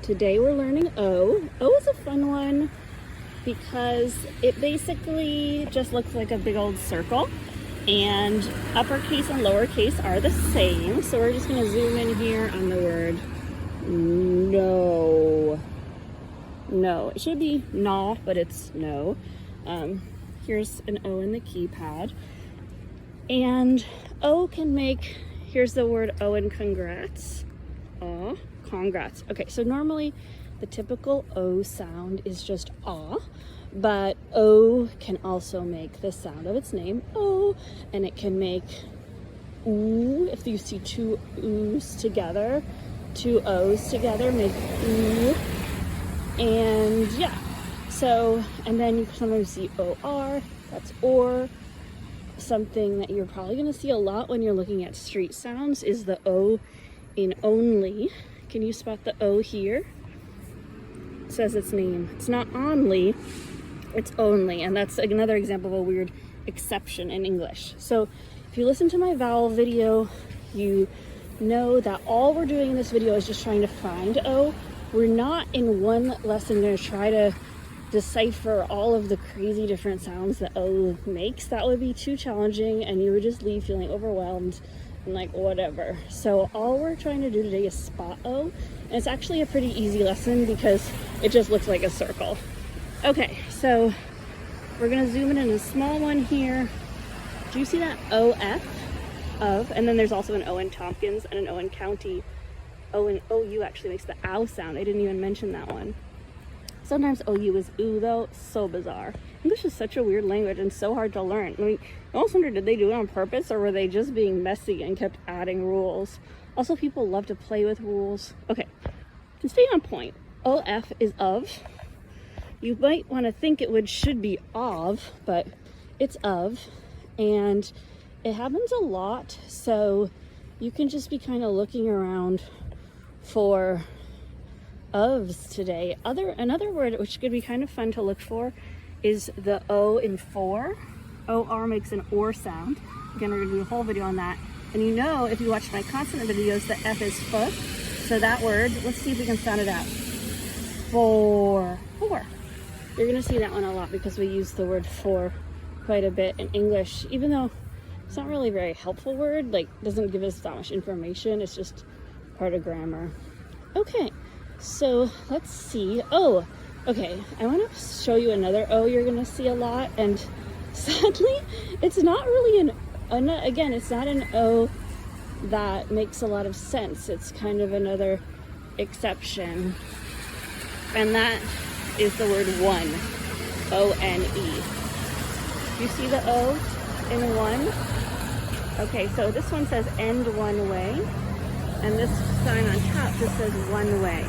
Today we're learning O. O is a fun one because it basically just looks like a big old circle, and uppercase and lowercase are the same. So we're just going to zoom in here on the word no. No. It should be no, but it's no. Here's an O in the keypad. And O can make, here's the word O in congrats. Aw, congrats. Okay, so normally the typical O sound is just aw, but O can also make the sound of its name, O, and it can make oo. If you see two oos together, two O's together make oo. And yeah, so, and then you sometimes see OR, that's or. Something that you're probably going to see a lot when you're looking at street sounds is the O in only. Can you spot the O here? It says its name. It's not only, it's only. And that's another example of a weird exception in English. So if you listen to my vowel video, you know that all we're doing in this video is just trying to find O. We're not in one lesson going to try to decipher all of the crazy different sounds that O makes. That would be too challenging and you would just leave feeling overwhelmed and like whatever. So all we're trying to do today is spot O, and it's actually a pretty easy lesson because it just looks like a circle. Okay, so we're gonna zoom in on a small one here. Do you see that OF of? And then there's also an O in Tompkins and an O in County. O in OU actually makes the ow sound. I didn't even mention that one. Sometimes OU is ooh though, so bizarre. English is such a weird language and so hard to learn. I mean, I almost wonder, did they do it on purpose or were they just being messy and kept adding rules? Also, people love to play with rules. Okay, to stay on point, OF is of. You might want to think it should be of, but it's of. And it happens a lot, so you can just be kind of looking around for ofs today. Another word which could be kind of fun to look for is the O in for. OR makes an or sound. Again, we're gonna do a whole video on that. And you know, if you watch my consonant videos, the F is f. So that word, let's see if we can sound it out. For. You're gonna see that one a lot because we use the word for quite a bit in English, even though it's not really a very helpful word, like doesn't give us that much information. It's just part of grammar. Okay. So let's see. Oh, okay. I want to show you another O you're going to see a lot. And sadly, it's not really again, it's not an O that makes a lot of sense. It's kind of another exception. And that is the word one. O-N-E. You see the O in one? Okay, so this one says end one way. And this sign on top just says one way.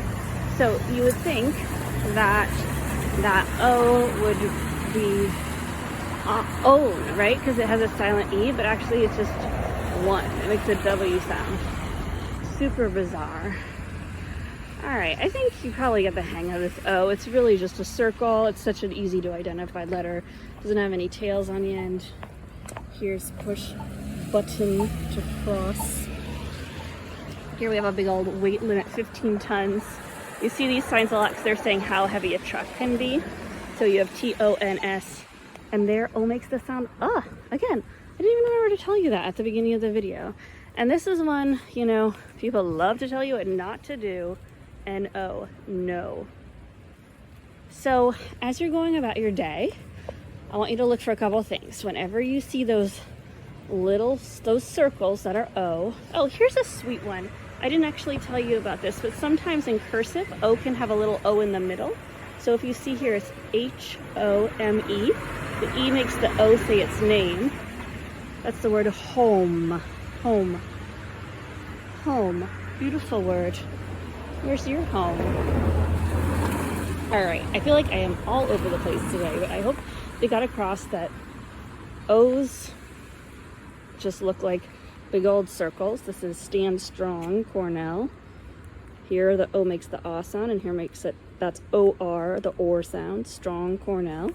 So you would think that that O would be own, right? Because it has a silent E, but actually it's just one. It makes a W sound. Super bizarre. All right, I think you probably get the hang of this O. It's really just a circle. It's such an easy to identify letter. Doesn't have any tails on the end. Here's push button to cross. Here we have a big old weight limit, 15 tons. You see these signs a lot because they're saying how heavy a truck can be. So you have T-O-N-S, and there O makes the sound again. I didn't even remember to tell you that at the beginning of the video. And this is one, you know, people love to tell you what not to do. N-O, no. So as you're going about your day, I want you to look for a couple things. Whenever you see those circles that are O. Oh, here's a sweet one. I didn't actually tell you about this, but sometimes in cursive, O can have a little O in the middle. So if you see here, it's H-O-M-E. The E makes the O say its name. That's the word home. Home. Home. Beautiful word. Where's your home? All right, I feel like I am all over the place today, but I hope they got across that O's just look like big old circles. This is Stand Strong, Cornell. Here the O makes the ah sound, and here makes it, that's O-R, the or sound, Strong, Cornell.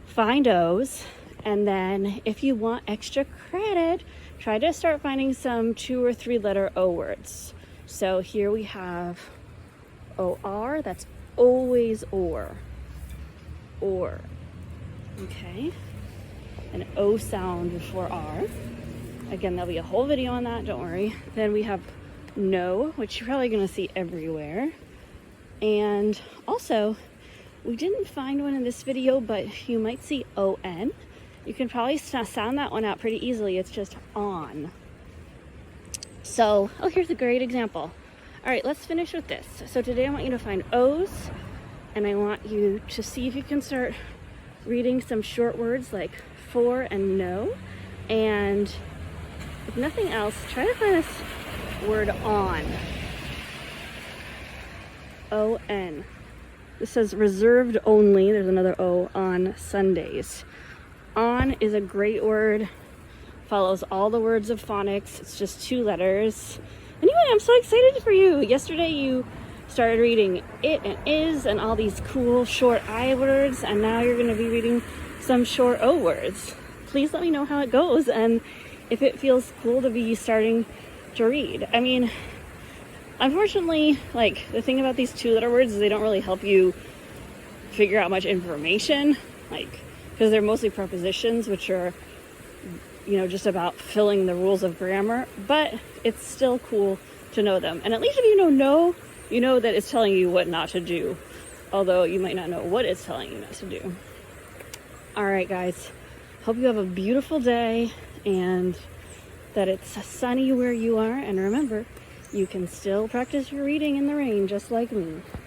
Find O's, and then if you want extra credit, try to start finding some 2 or 3 letter O words. So here we have O-R, that's always or. Or. Okay? An O sound before R. Again, there'll be a whole video on that, don't worry. Then we have no, which you're probably gonna see everywhere. And also, we didn't find one in this video, but you might see O-N. You can probably sound that one out pretty easily. It's just on. So, oh, here's a great example. All right, let's finish with this. So today I want you to find O's, and I want you to see if you can start reading some short words like for and no. And if nothing else, try to find this word on. O-N. This says reserved only. There's another O, on Sundays. On is a great word. Follows all the words of phonics. It's just 2 letters. Anyway, I'm so excited for you. Yesterday you started reading it and is and all these cool short I words, and now you're going to be reading some short O words. Please let me know how it goes and if it feels cool to be starting to read. I mean, unfortunately, like, the thing about these 2-letter words is they don't really help you figure out much information, like, because they're mostly prepositions, which are, you know, just about filling the rules of grammar, but it's still cool to know them. And at least if you know no, you know that it's telling you what not to do, although you might not know what it's telling you not to do. All right, guys, hope you have a beautiful day and that it's sunny where you are. And remember, you can still practice your reading in the rain just like me.